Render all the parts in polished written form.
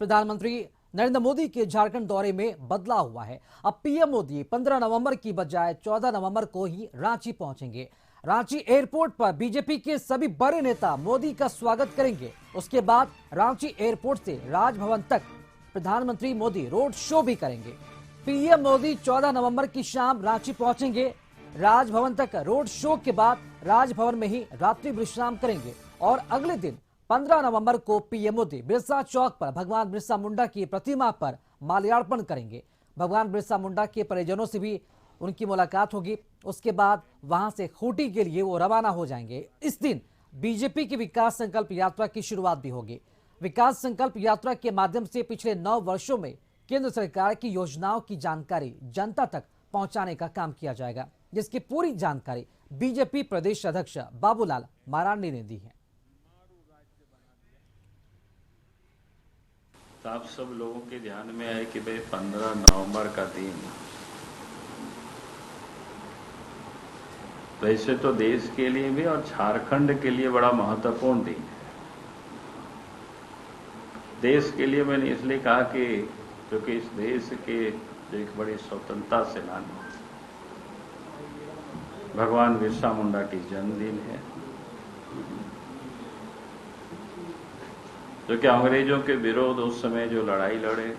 प्रधानमंत्री नरेंद्र मोदी के झारखंड दौरे में बदलाव हुआ है। अब पीएम मोदी 15 नवंबर की बजाय 14 नवंबर को ही रांची पहुंचेंगे। रांची एयरपोर्ट पर बीजेपी के सभी बड़े नेता मोदी का स्वागत करेंगे। उसके बाद रांची एयरपोर्ट से राजभवन तक प्रधानमंत्री मोदी रोड शो भी करेंगे। पीएम मोदी 14 नवंबर की शाम रांची पहुंचेंगे। राजभवन तक रोड शो के बाद राजभवन में ही रात्रि विश्राम करेंगे और अगले दिन 15 नवंबर को पीएम मोदी बिरसा चौक पर भगवान बिरसा मुंडा की प्रतिमा पर माल्यार्पण करेंगे। भगवान बिरसा मुंडा के परिजनों से भी उनकी मुलाकात होगी। उसके बाद वहां से खूंटी के लिए वो रवाना हो जाएंगे। इस दिन बीजेपी की विकास संकल्प यात्रा की शुरुआत भी होगी। विकास संकल्प यात्रा के माध्यम से पिछले 9 वर्षों में केंद्र सरकार की योजनाओं की जानकारी जनता तक पहुंचाने का काम किया जाएगा, जिसकी पूरी जानकारी बीजेपी प्रदेश अध्यक्ष बाबूलाल मरांडी ने दी है। तो आप सब लोगों के ध्यान में है कि भाई 15 नवंबर का दिन वैसे तो देश के लिए भी और झारखंड के लिए बड़ा महत्वपूर्ण दिन है। देश के लिए मैंने इसलिए कहा कि क्योंकि इस देश के जो एक बड़े स्वतंत्रता सेनानी भगवान बिरसा मुंडा की जन्मदिन है, जो कि अंग्रेजों के विरोध उस समय जो लड़ाई लड़े,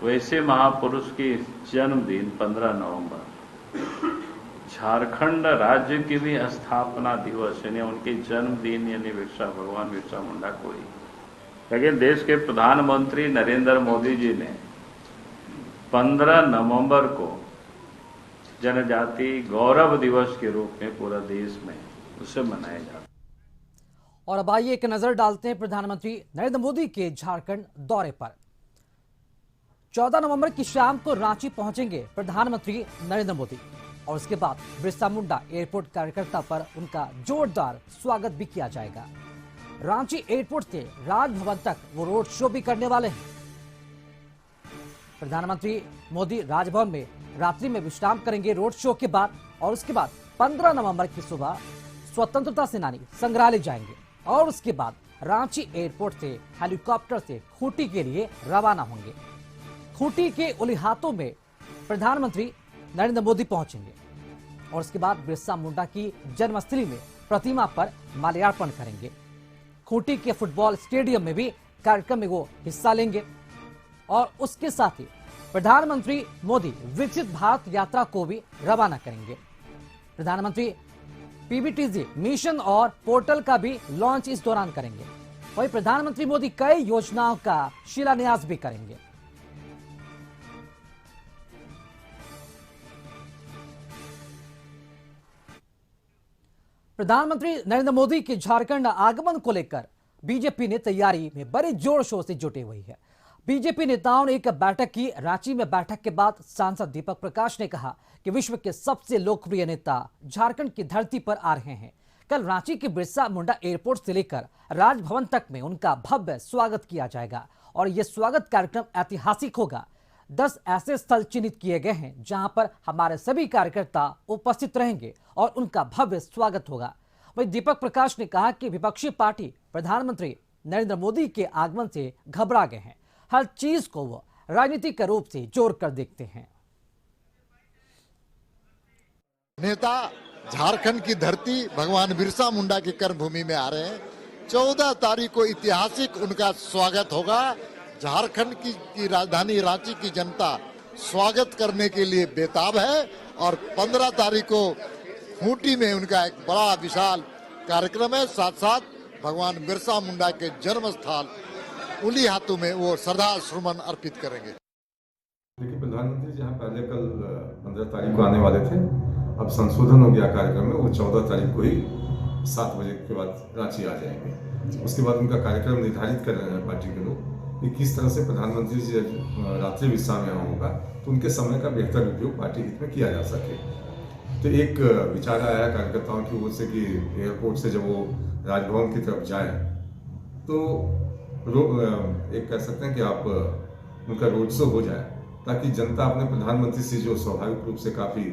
वैसे महापुरुष की जन्मदिन 15 नवंबर झारखंड राज्य की भी स्थापना दिवस यानी उनके जन्मदिन यानी भगवान बिरसा मुंडा को ही। लेकिन देश के प्रधानमंत्री नरेंद्र मोदी जी ने 15 नवंबर को जनजाति गौरव दिवस के रूप में पूरा देश में उसे मनाया जाता है। और अब आइए एक नजर डालते हैं प्रधानमंत्री नरेंद्र मोदी के झारखंड दौरे पर। 14 नवंबर की शाम को रांची पहुंचेंगे प्रधानमंत्री नरेंद्र मोदी और उसके बाद बिरसा मुंडा एयरपोर्ट कार्यकर्ता पर उनका जोरदार स्वागत भी किया जाएगा। रांची एयरपोर्ट से राजभवन तक वो रोड शो भी करने वाले हैं। प्रधानमंत्री मोदी राजभवन में रात्रि में विश्राम करेंगे रोड शो के बाद, और उसके बाद 15 नवंबर की सुबह स्वतंत्रता सेनानी संग्रहालय जाएंगे और उसके बाद रांची एयरपोर्ट से हेलीकॉप्टर से खूंटी के लिए रवाना होंगे। खूंटी के उलिहातों में प्रधानमंत्री नरेंद्र मोदी पहुंचेंगे और उसके बाद बिरसा मुंडा की जन्मस्थली में प्रतिमा पर माल्यार्पण करेंगे। खूंटी के फुटबॉल स्टेडियम में भी कार्यक्रम में वो हिस्सा लेंगे और उसके साथ ही प्रधानमंत्री मोदी विकसित भारत यात्रा को भी रवाना करेंगे। प्रधानमंत्री पीबीटीजी मिशन और पोर्टल का भी लॉन्च इस दौरान करेंगे। वहीं प्रधानमंत्री मोदी कई योजनाओं का शिलान्यास भी करेंगे। प्रधानमंत्री नरेंद्र मोदी के झारखंड आगमन को लेकर बीजेपी ने तैयारी में बड़े जोर शोर से जुटी हुई है। बीजेपी नेताओं ने एक बैठक की। रांची में बैठक के बाद सांसद दीपक प्रकाश ने कहा कि विश्व के सबसे लोकप्रिय नेता झारखंड की धरती पर आ रहे हैं। कल रांची के बिरसा मुंडा एयरपोर्ट से लेकर राजभवन तक में उनका भव्य स्वागत किया जाएगा और यह स्वागत कार्यक्रम ऐतिहासिक होगा। 10 ऐसे स्थल चिन्हित किए गए हैं जहां पर हमारे सभी कार्यकर्ता उपस्थित रहेंगे और उनका भव्य स्वागत होगा। वहीं दीपक प्रकाश ने कहा कि विपक्षी पार्टी प्रधानमंत्री नरेंद्र मोदी के आगमन से घबरा गए हैं। हर चीज को वो राजनीतिक रूप से जोड़ कर देखते हैं। नेता झारखंड की धरती भगवान बिरसा मुंडा की कर्मभूमि में आ रहे हैं। 14 तारीख को ऐतिहासिक उनका स्वागत होगा। झारखंड की राजधानी रांची की जनता स्वागत करने के लिए बेताब है और 15 तारीख को खूंटी में उनका एक बड़ा विशाल कार्यक्रम है। साथ साथ भगवान बिरसा मुंडा के जन्म स्थल उलिहातू में वो श्रद्धा सुमन अर्पित करेंगे। देखिए, प्रधानमंत्री जहां पहले कल 15 तारीख को आने वाले थे, अब संशोधन हो गया कार्यक्रम में। वो 14 तारीख को ही 7 बजे के बाद रांची आ जाएंगे। उसके बाद उनका कार्यक्रम निर्धारित कर रहे हैं पार्टी के लोग कि किस तरह से प्रधानमंत्री जी रात्रि विश्राम यहाँ होगा तो उनके समय का बेहतर उपयोग पार्टी हित में किया जा सके। तो एक विचार आया कार्यकर्ताओं की ओर से कि एयरपोर्ट से जब वो राजभवन की तरफ जाएं तो एक कह सकते हैं कि आप उनका रोड शो हो जाए ताकि जनता अपने प्रधानमंत्री से जो स्वाभाविक रूप से काफ़ी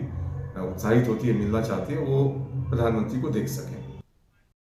उत्साहित होती है, मिलना चाहती है, वो प्रधानमंत्री को देख सकें।